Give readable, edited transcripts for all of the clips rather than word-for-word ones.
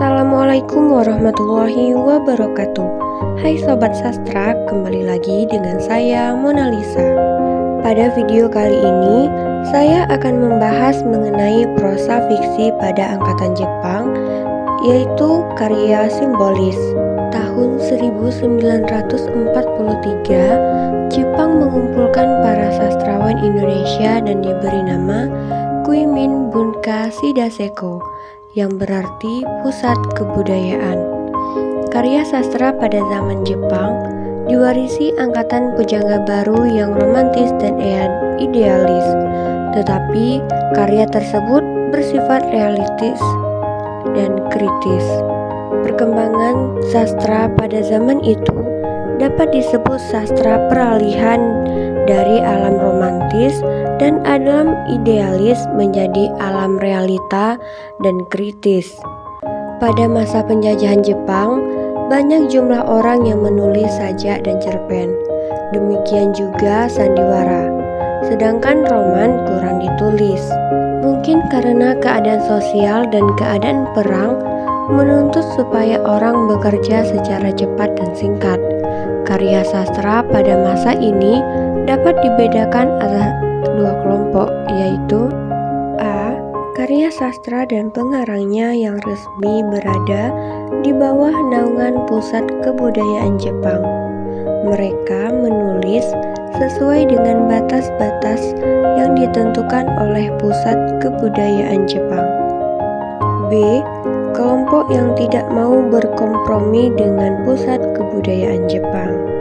Assalamualaikum warahmatullahi wabarakatuh. Hai Sobat Sastra, kembali lagi dengan saya Mona Lisa. Pada video kali ini, saya akan membahas mengenai prosa fiksi pada angkatan Jepang, yaitu karya simbolis. Tahun 1943, Jepang mengumpulkan para sastrawan Indonesia dan diberi nama Kuimin Bunka Shidaseko, yang berarti pusat kebudayaan. Karya sastra pada zaman Jepang diwarisi angkatan pujangga baru yang romantis dan idealis, tetapi karya tersebut bersifat realistis dan kritis. Perkembangan sastra pada zaman itu dapat disebut sastra peralihan dari alam romantis dan alam idealis menjadi alam realita dan kritis. Pada masa penjajahan Jepang, banyak jumlah orang yang menulis sajak dan cerpen. Demikian juga sandiwara. Sedangkan roman kurang ditulis. Mungkin karena keadaan sosial dan keadaan perang menuntut supaya orang bekerja secara cepat dan singkat. Karya sastra pada masa ini dapat dibedakan atas dua kelompok, yaitu A. Karya sastra dan pengarangnya yang resmi berada di bawah naungan Pusat Kebudayaan Jepang. Mereka menulis sesuai dengan batas-batas yang ditentukan oleh Pusat Kebudayaan Jepang. B. Kelompok yang tidak mau berkompromi dengan Pusat Kebudayaan Jepang.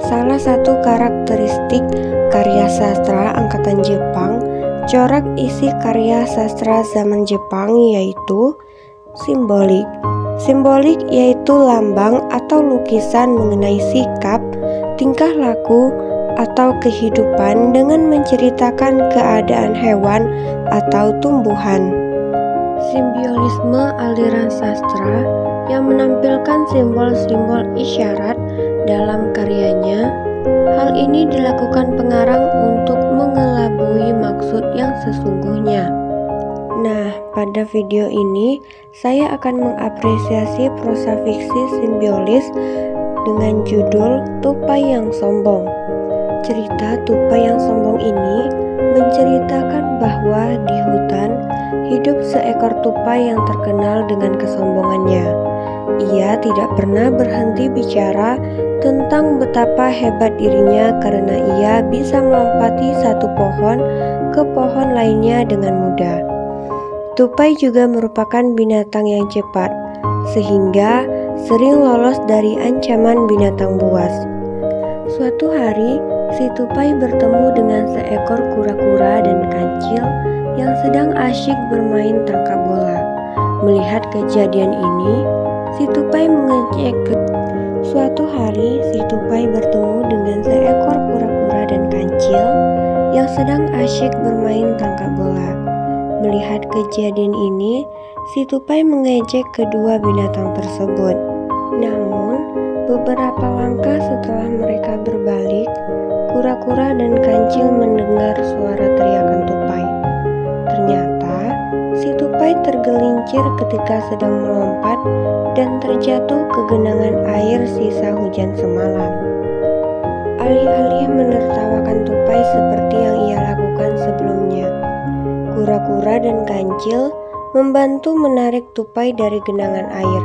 Salah satu karakteristik karya sastra angkatan Jepang, corak isi karya sastra zaman Jepang, yaitu simbolik. Simbolik yaitu lambang atau lukisan mengenai sikap, tingkah laku, atau kehidupan dengan menceritakan keadaan hewan atau tumbuhan. Simbolisme aliran sastra yang menampilkan simbol-simbol isyarat dalam karyanya. Hal ini dilakukan pengarang untuk mengelabui maksud yang sesungguhnya. Nah, pada video ini saya akan mengapresiasi prosa fiksi simbiolis dengan judul Tupai yang Sombong. Cerita Tupai yang Sombong ini menceritakan bahwa di hutan hidup seekor tupai yang terkenal dengan kesombongannya. Ia tidak pernah berhenti bicara tentang betapa hebat dirinya karena ia bisa melompati satu pohon ke pohon lainnya dengan mudah. Tupai juga merupakan binatang yang cepat, sehingga sering lolos dari ancaman binatang buas. Suatu hari, si tupai bertemu dengan seekor kura-kura dan kancil yang sedang asyik bermain tangkap bola. Melihat kejadian ini, si tupai mengejek. Suatu hari, si tupai bertemu dengan seekor kura-kura dan kancil yang sedang asyik bermain tangkap bola. Melihat kejadian ini, si tupai mengejek kedua binatang tersebut. Namun, beberapa langkah setelah mereka berbalik, kura-kura dan kancil mendengar suara teriakan tupai. Ternyata, si tupai tergelincir ketika sedang melompat dan terjatuh ke genangan air sisa hujan semalam. Alih-alih menertawakan tupai seperti yang ia lakukan sebelumnya, kura-kura dan kancil membantu menarik tupai dari genangan air.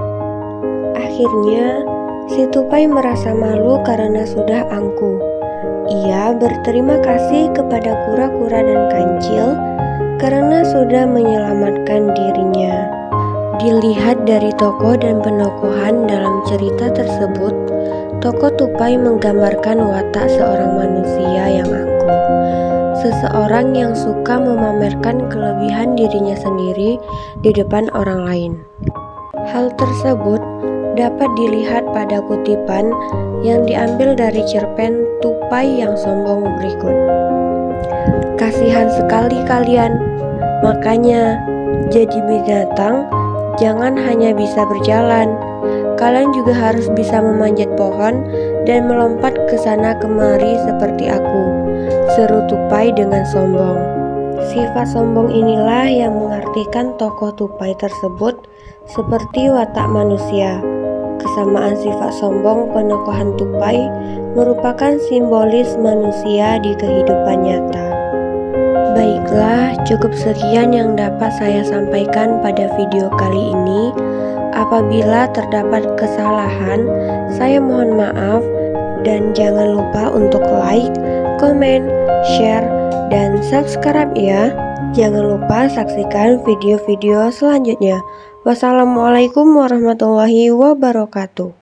Akhirnya, si tupai merasa malu karena sudah angkuh. Ia berterima kasih kepada kura-kura dan kancil karena sudah menyelamatkan dirinya. Dilihat dari tokoh dan penokohan dalam cerita tersebut, tokoh tupai menggambarkan watak seorang manusia yang angkuh. Seseorang yang suka memamerkan kelebihan dirinya sendiri di depan orang lain. Hal tersebut dapat dilihat pada kutipan yang diambil dari cerpen Tupai yang Sombong berikut. Kasihan sekali kalian, makanya jadi binatang jangan hanya bisa berjalan. Kalian juga harus bisa memanjat pohon dan melompat ke sana kemari seperti aku, seru tupai dengan sombong. Sifat sombong inilah yang mengartikan tokoh tupai tersebut seperti watak manusia. Kesamaan sifat sombong penokohan tupai merupakan simbolis manusia di kehidupan nyata. Baiklah, cukup sekian yang dapat saya sampaikan pada video kali ini. Apabila terdapat kesalahan, saya mohon maaf dan jangan lupa untuk like, komen, share, dan subscribe ya. Jangan lupa saksikan video-video selanjutnya. Wassalamualaikum warahmatullahi wabarakatuh.